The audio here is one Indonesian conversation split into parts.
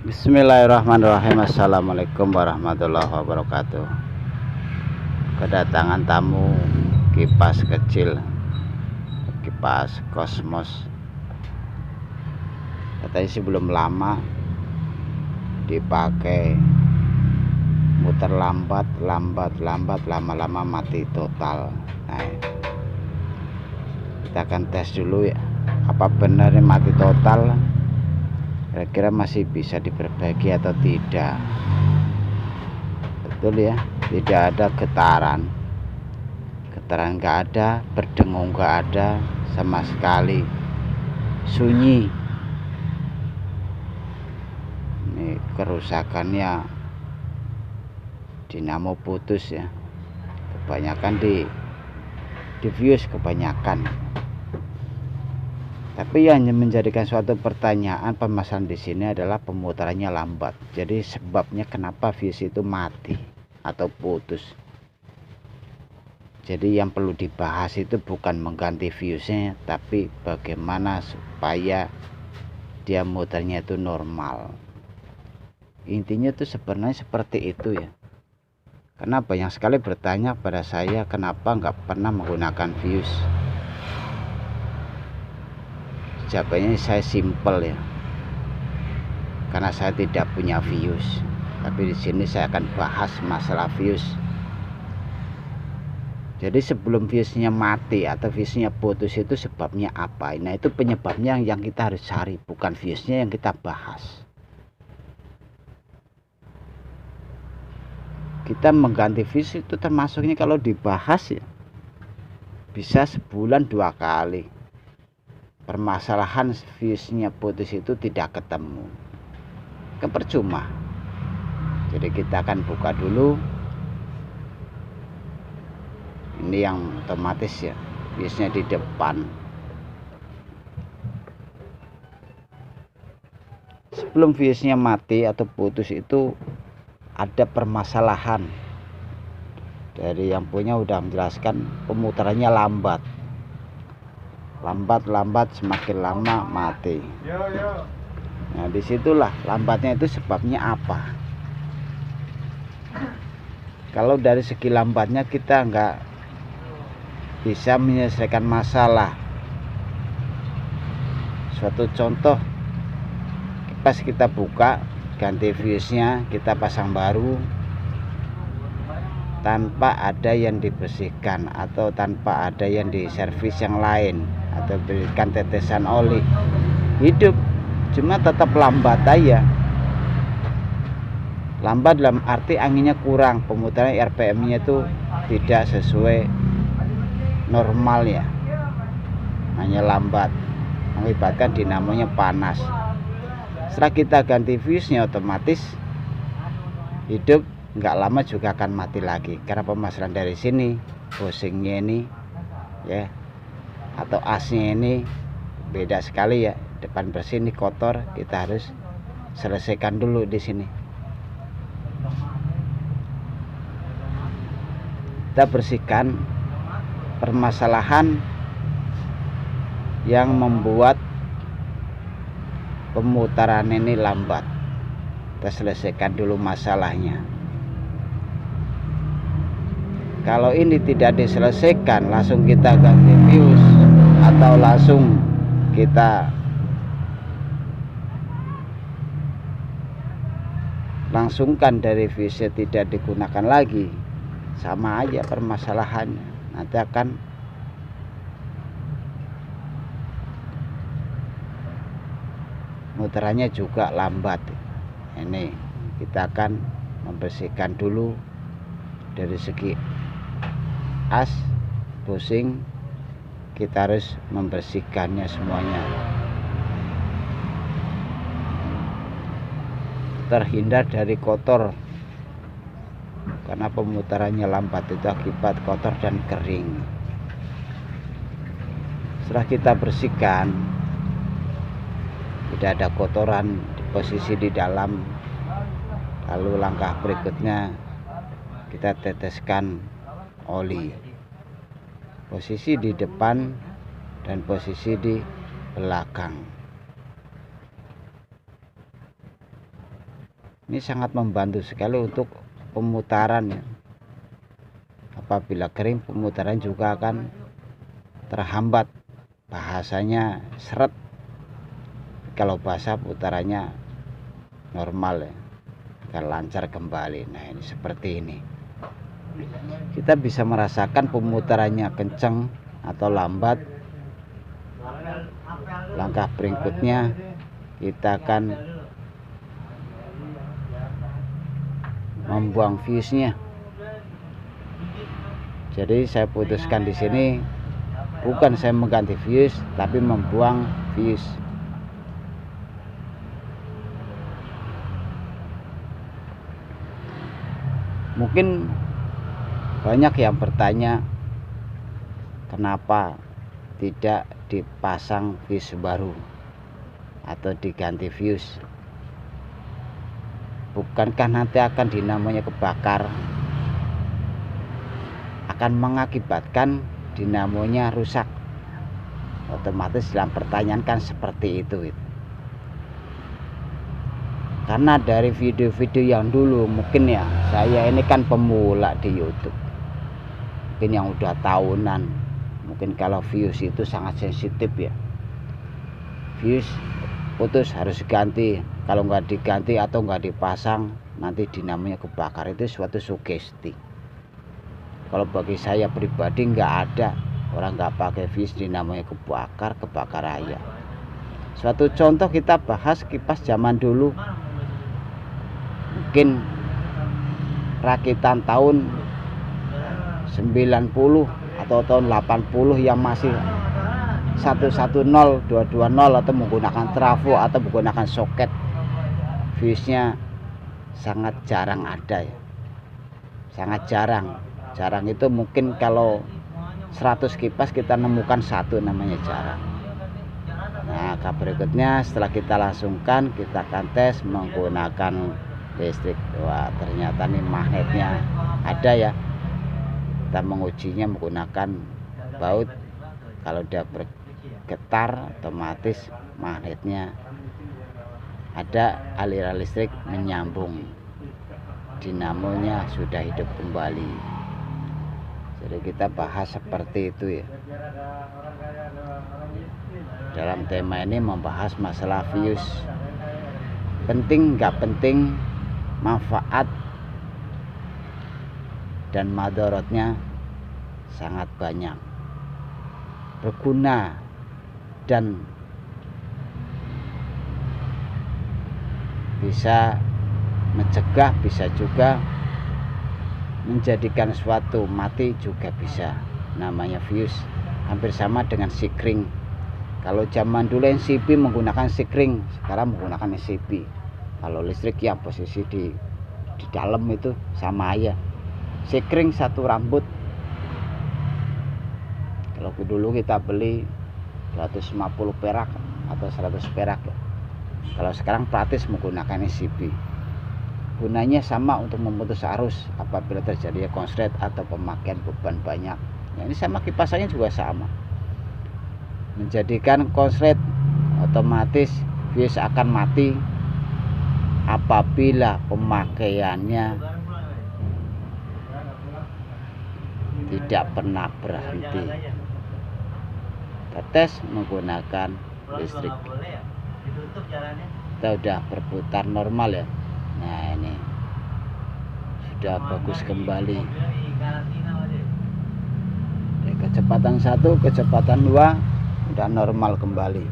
Bismillahirrahmanirrahim. Assalamualaikum warahmatullahi wabarakatuh. Kedatangan tamu kipas kecil, kipas kosmos. Katanya sih belum lama dipakai, muter lambat, lama-lama mati total. Nah, kita akan tes dulu ya, apa benar mati total, kira-kira masih bisa diperbaiki atau tidak. Betul ya, tidak ada getaran nggak ada, berdengung nggak ada sama sekali, sunyi. Ini kerusakannya dinamo putus ya, kebanyakan di fuse kebanyakan. Tapi yang menjadikan suatu pertanyaan permasalahan di sini adalah pemutarannya lambat. Jadi sebabnya kenapa fuse itu mati atau putus. Jadi yang perlu dibahas itu bukan mengganti fuse-nya, tapi bagaimana supaya dia muternya itu normal. Intinya itu sebenarnya seperti itu ya. Karena banyak sekali bertanya pada saya kenapa nggak pernah menggunakan fuse. Jawabannya saya simpel ya, karena saya tidak punya fuse. Tapi di sini saya akan bahas masalah fuse. Jadi sebelum fuse-nya mati atau fuse-nya putus itu sebabnya apa? Nah, itu penyebabnya yang kita harus cari, bukan fuse-nya yang kita bahas. Kita mengganti fuse itu termasuknya kalau dibahas ya, bisa sebulan 2 kali. Permasalahan fuse-nya putus itu tidak ketemu, kan percuma. Jadi kita akan buka dulu. Ini yang otomatis ya, fuse-nya di depan. Sebelum fuse-nya mati atau putus itu ada permasalahan. Dari yang punya udah menjelaskan pemutarannya lambat, semakin lama mati. Nah, disitulah lambatnya itu sebabnya apa. Kalau dari segi lambatnya kita nggak bisa menyelesaikan masalah. Suatu contoh, pas kita buka, ganti fuse-nya, kita pasang baru tanpa ada yang dibersihkan atau tanpa ada yang diservis yang lain atau berikan tetesan oli, hidup, cuma tetap lambat aja. Lambat dalam arti anginnya kurang, pemutaran RPM-nya itu tidak sesuai normal ya, hanya lambat, mengakibatkan dinamonya panas. Setelah kita ganti fuse-nya, otomatis hidup, nggak lama juga akan mati lagi. Karena permasalahan dari sini, bushingnya ini ya, atau asnya ini beda sekali ya. Depan bersih, ini kotor, kita harus selesaikan dulu di sini. Kita bersihkan permasalahan yang membuat pemutaran ini lambat. Kita selesaikan dulu masalahnya. Kalau ini tidak diselesaikan, langsung kita ganti fuse atau langsung kita langsungkan dari fuse tidak digunakan lagi, sama aja permasalahannya. Nanti akan muterannya juga lambat. Ini kita akan membersihkan dulu dari segi as, bushing, kita harus membersihkannya semuanya, terhindar dari kotor. Karena pemutarannya lambat itu akibat kotor dan kering. Setelah kita bersihkan, tidak ada kotoran di posisi di dalam, lalu langkah berikutnya kita teteskan oli, posisi di depan dan posisi di belakang. Ini sangat membantu sekali untuk pemutaran ya. Apabila kering, pemutaran juga akan terhambat, bahasanya seret. Kalau basah, putarannya normal ya, akan lancar kembali. Nah, ini seperti ini. Kita bisa merasakan pemutarannya kencang atau lambat. Langkah berikutnya kita akan membuang fuse-nya. Jadi saya putuskan di sini bukan saya mengganti fuse, tapi membuang fuse. Mungkin banyak yang bertanya kenapa tidak dipasang fuse baru atau diganti fuse. Bukankah nanti akan dinamanya kebakar, akan mengakibatkan dinamonya rusak? Otomatis dalam pertanyaan kan seperti itu. Karena dari video-video yang dulu, mungkin ya, saya ini kan pemula di YouTube, mungkin yang udah tahunan, mungkin kalau fuse itu sangat sensitif ya. Fuse putus harus diganti, kalau nggak diganti atau nggak dipasang nanti dinamonya kebakar. Itu suatu sugesti. Kalau bagi saya pribadi nggak ada orang nggak pakai fuse dinamanya kebakar aja. Suatu contoh kita bahas kipas zaman dulu, mungkin rakitan tahun 90 atau tahun 80 yang masih 110, 220 atau menggunakan trafo atau menggunakan soket, fuse-nya sangat jarang ada ya. Sangat jarang. Jarang itu mungkin kalau 100 kipas kita nemukan satu, namanya jarang. Nah, berikutnya setelah kita langsungkan, kita akan tes menggunakan listrik. Wah, ternyata nih magnetnya ada ya. Kita mengujinya menggunakan baut. Kalau dia bergetar, otomatis magnetnya ada, aliran listrik menyambung, dinamonya sudah hidup kembali. Jadi kita bahas seperti itu ya. Dalam tema ini membahas masalah fuse, penting nggak penting, manfaat dan madorotnya sangat banyak, berguna dan bisa mencegah, bisa juga menjadikan suatu mati juga bisa. Namanya fuse hampir sama dengan sikring. Kalau zaman dulu NCP menggunakan sikring, sekarang menggunakan NCP. Kalau listrik yang posisi di dalam itu sama aja. Sikring satu rambut. Kalau dulu kita beli 250 perak atau 100 perak. Kalau sekarang praktis menggunakan NCP. Gunanya sama untuk memutus arus apabila terjadi konslet atau pemakaian beban banyak. Nah, ini sama kipasannya juga sama. Menjadikan konslet, otomatis fuse akan mati apabila pemakaiannya tidak pernah berhenti. Kita tes menggunakan listrik. Kita udah berputar normal ya. Nah, ini sudah bagus kembali. Kecepatan 1, kecepatan 2 udah normal kembali.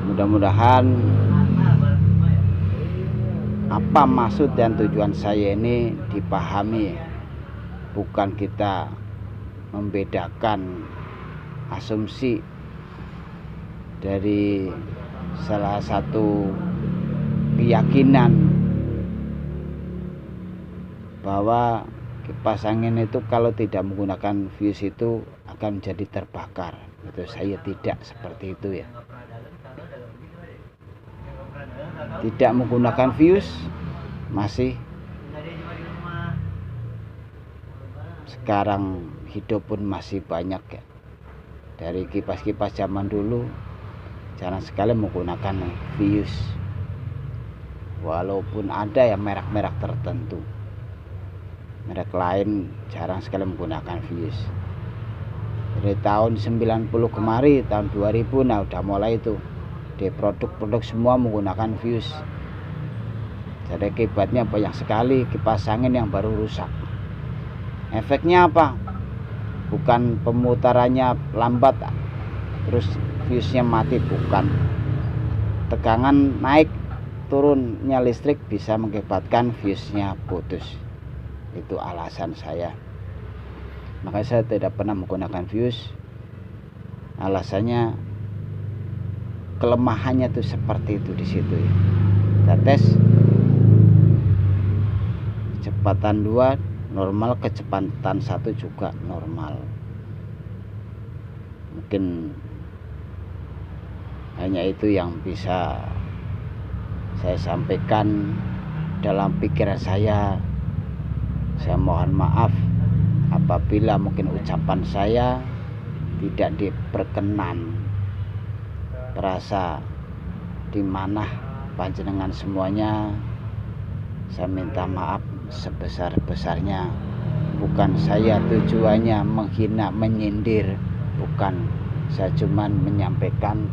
Mudah-mudahan apa maksud dan tujuan saya ini dipahami. Bukan kita membedakan asumsi dari salah satu keyakinan bahwa kipas angin itu kalau tidak menggunakan fuse itu akan menjadi terbakar. Itu saya tidak seperti itu ya. Tidak menggunakan fuse masih sekarang hidup pun masih banyak ya. Dari kipas-kipas zaman dulu jarang sekali menggunakan Vius, walaupun ada yang merek-merek tertentu, merek lain jarang sekali menggunakan Vius. Dari tahun 90 kemari, tahun 2000, nah udah mulai itu di produk-produk semua menggunakan Vius. Jadi akibatnya banyak sekali kipas angin yang baru rusak. Efeknya apa? Bukan pemutarannya lambat terus fuse-nya mati, bukan. Tegangan naik turunnya listrik bisa mengakibatkan fuse-nya putus. Itu alasan saya. Makanya saya tidak pernah menggunakan fuse. Alasannya kelemahannya tuh seperti itu di situ ya. Kita tes kecepatan 2 normal, kecepatan 1 juga normal. Mungkin hanya itu yang bisa saya sampaikan dalam pikiran saya. Saya mohon maaf apabila mungkin ucapan saya tidak diperkenan, terasa di mana panjenengan semuanya. Saya minta maaf sebesar-besarnya. Bukan saya tujuannya menghina, menyindir, bukan. Saya cuman menyampaikan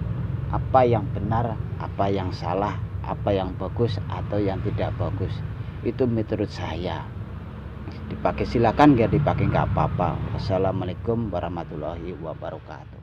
apa yang benar, apa yang salah, apa yang bagus atau yang tidak bagus. Itu menurut saya. Dipakai silakan, nggak dipakai nggak apa-apa. Wassalamualaikum warahmatullahi wabarakatuh.